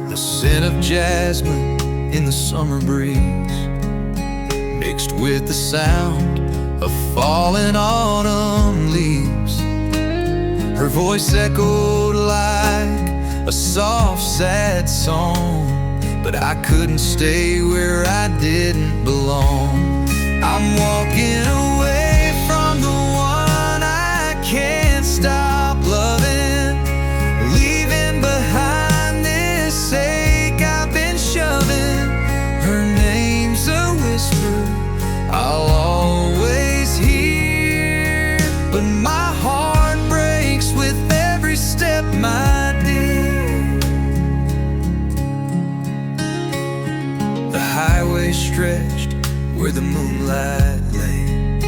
Speaker 3: The scent of jasmine in the summer breeze mixed with the sound of falling autumn leaves. Her voice echoed like a soft, sad song, but I couldn't stay where I didn't belong. I'm walking away from the one I can't stop loving, leaving behind this ache I've been shoving. Her name's a whisper I'll always hear, but my heart breaks with every step, my dear. The highway stretched where the moonlight lay,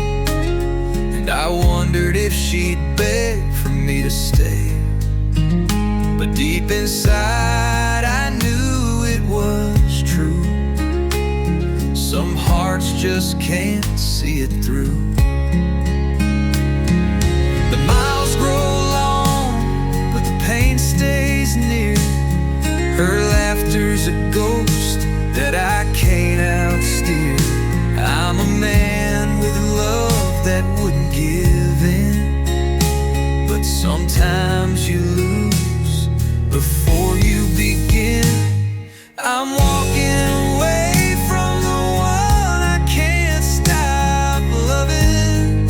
Speaker 3: and I wondered if she'd beg for me to stay. But deep inside I knew it was true. Some hearts just can't see it through. The miles grow long, but the pain stays near. Her laughter's a ghost that I can't outsteer. I'm a man with a love that wouldn't give in, but sometimes you lose before you begin. I'm walking away from the one I can't stop loving,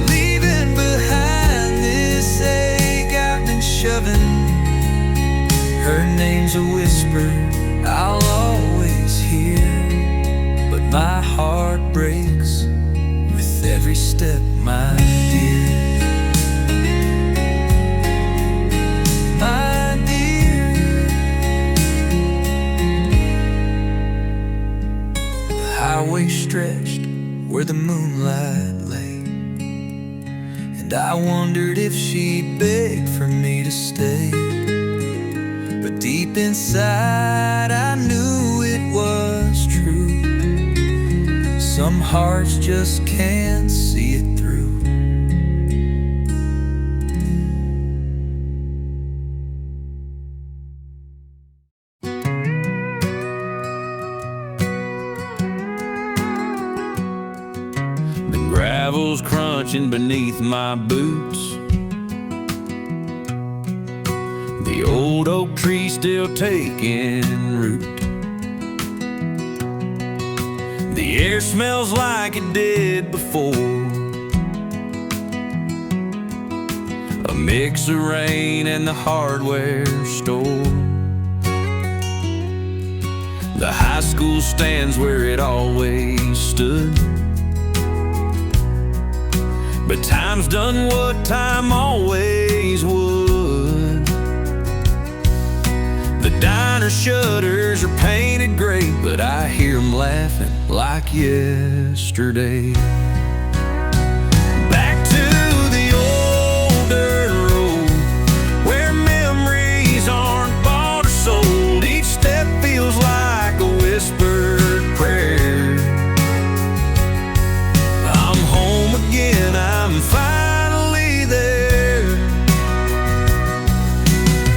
Speaker 3: leaving behind this ache I've been shoving. Her name's a whisper I'll always hear, place with every step, my dear. My dear. The highway stretched where the moonlight lay, and I wondered if she begged for me to stay. But deep inside I knew it was true. Some hearts just can't see it through.
Speaker 1: The gravel's crunching beneath my boots. The old oak tree still taking root. The air smells like it did before, a mix of rain and the hardware store. The high school stands where it always stood, but time's done what time always would. The diner shutters are painted gray, but I hear them laughing like yesterday. Back to the old dirt road, where memories aren't bought or sold. Each step feels like a whispered prayer. I'm home again, I'm finally there.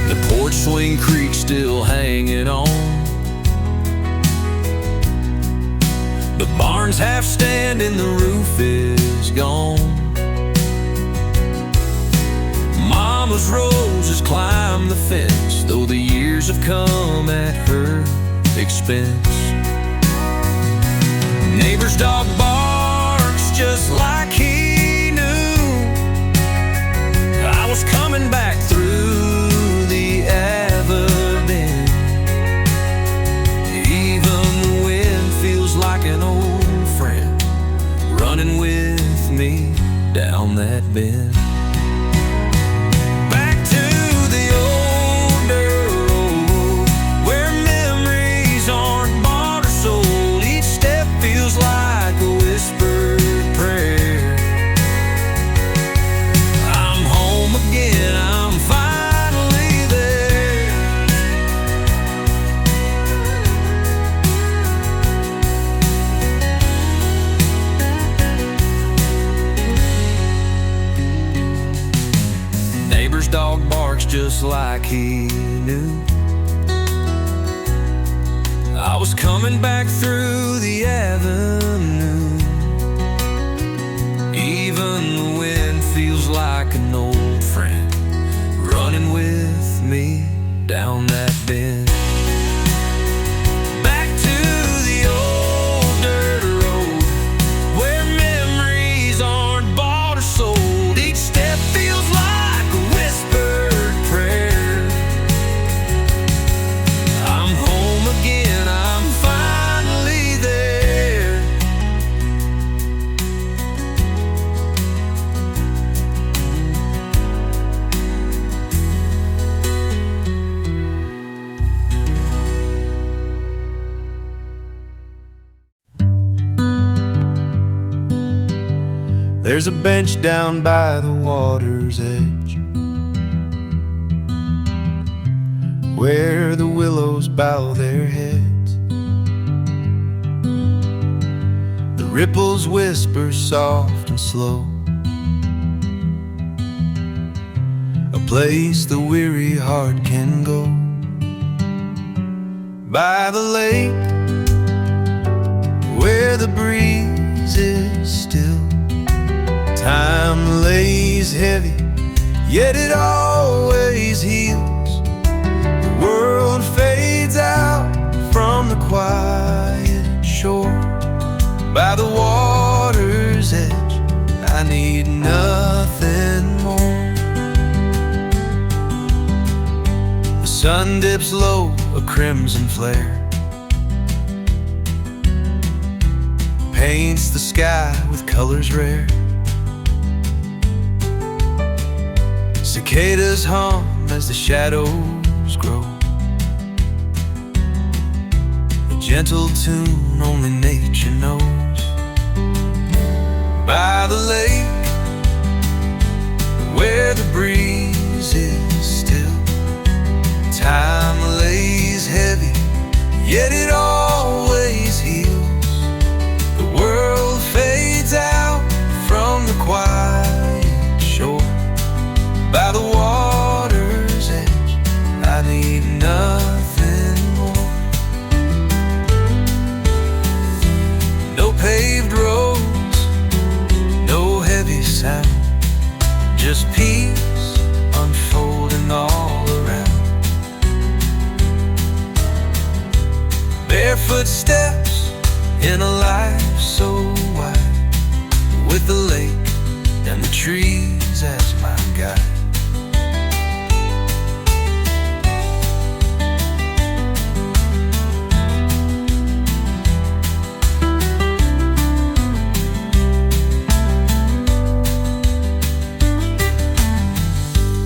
Speaker 1: The porch swing creak still hanging on. The barn's half standing, the roof is gone. Mama's roses climb the fence, though the years have come at her expense. Neighbor's dog barks just like he knew. I was coming back through the avenue. Even the wind feels like an old friend, running with me down that bend. Back to the old dirt road, where memories aren't bought or sold. Each step feels like a whispered prayer. I'm home again, I'm finally there. Neighbor's dog barks just like he knew. I was coming back through the avenue. Even the wind feels like an old friend, running with me down that bend. Back to the old dirt road, where memories aren't bought or sold. Each step feels like a whispered prayer. I'm home again, I'm finally there. There's a bench down by the water's edge, where the willows bow their heads. The ripples whisper soft and slow, a place the weary heart can go. By the lake, where the breeze is still, time lays heavy, yet it always heals. The world fades out from the quiet shore. By the water's edge, I need nothing more. The sun dips low, a crimson flare,
Speaker 3: paints the sky with colors rare. Cicadas hum as the shadows grow, a gentle tune only nature knows. By the lake, where the breeze is still, time lays heavy, yet it always heals. The world fades out from the quiet shore. By the water's edge, I need nothing more. No paved roads, no heavy sound, just peace unfolding all around. Barefoot steps in a life so wide, with the lake and the trees as my guide.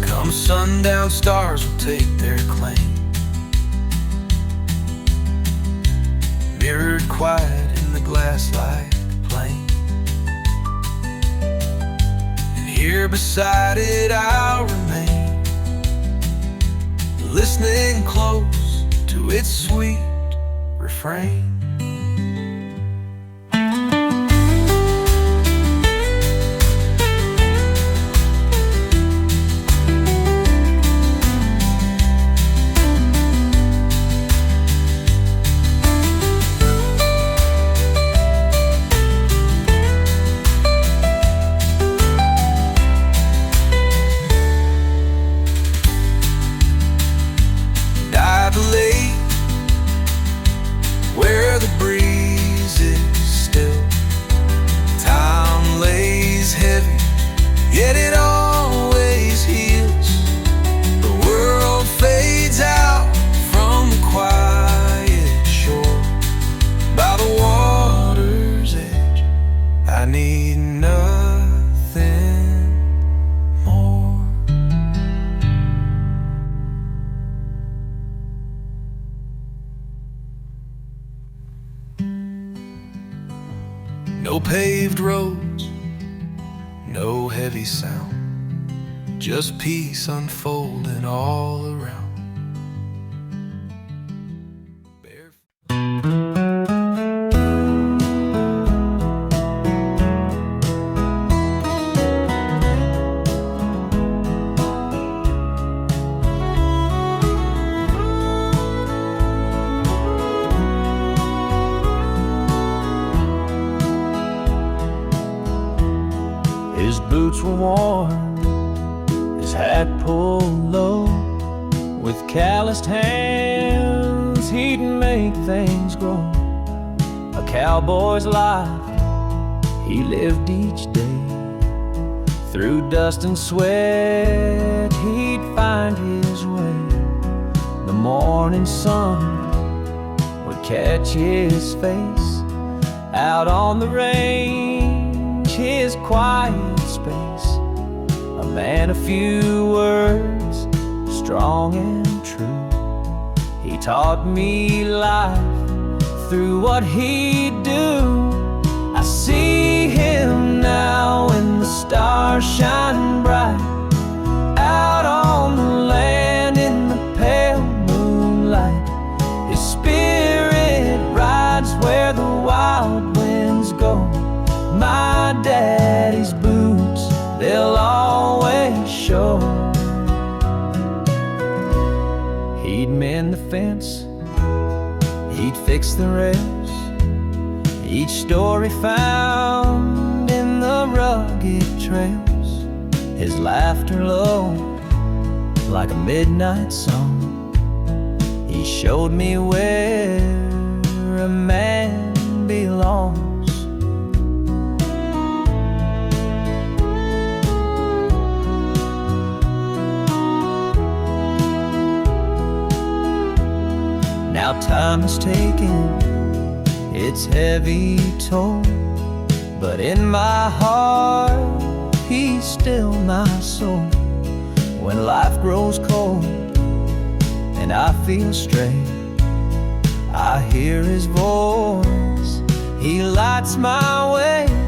Speaker 3: Come sundown, stars will take their claim, mirrored quiet in the glass-like plain. And here beside it I'll remain, listening close to its sweet refrain. Where the breeze is still, time lays heavy, yet it always heals. The world fades out from the quiet shore. By the water's edge, I need nothing more. No paved roads, no heavy sound, just peace unfolding all around.
Speaker 1: His boots were worn, his hat pulled low. With calloused hands, he'd make things grow. A cowboy's life he lived each day. Through dust and sweat, he'd find his way. The morning sun would catch his face. Out on the range, his quiet space, a man of few words, strong and true. He taught me life through what he'd do. I see him now when the stars shine bright, out on the land in the pale moonlight. His spirit rides where the wild winds go. My daddy's boots, they'll always show. He'd mend the fence, he'd fix the rails, each story found in the rugged trails. His laughter low, like a midnight song. He showed me where a man belongs. Now time has taken its heavy toll. But in my heart, he's still my soul. When life grows cold and I feel stray, I hear his voice, he lights my way.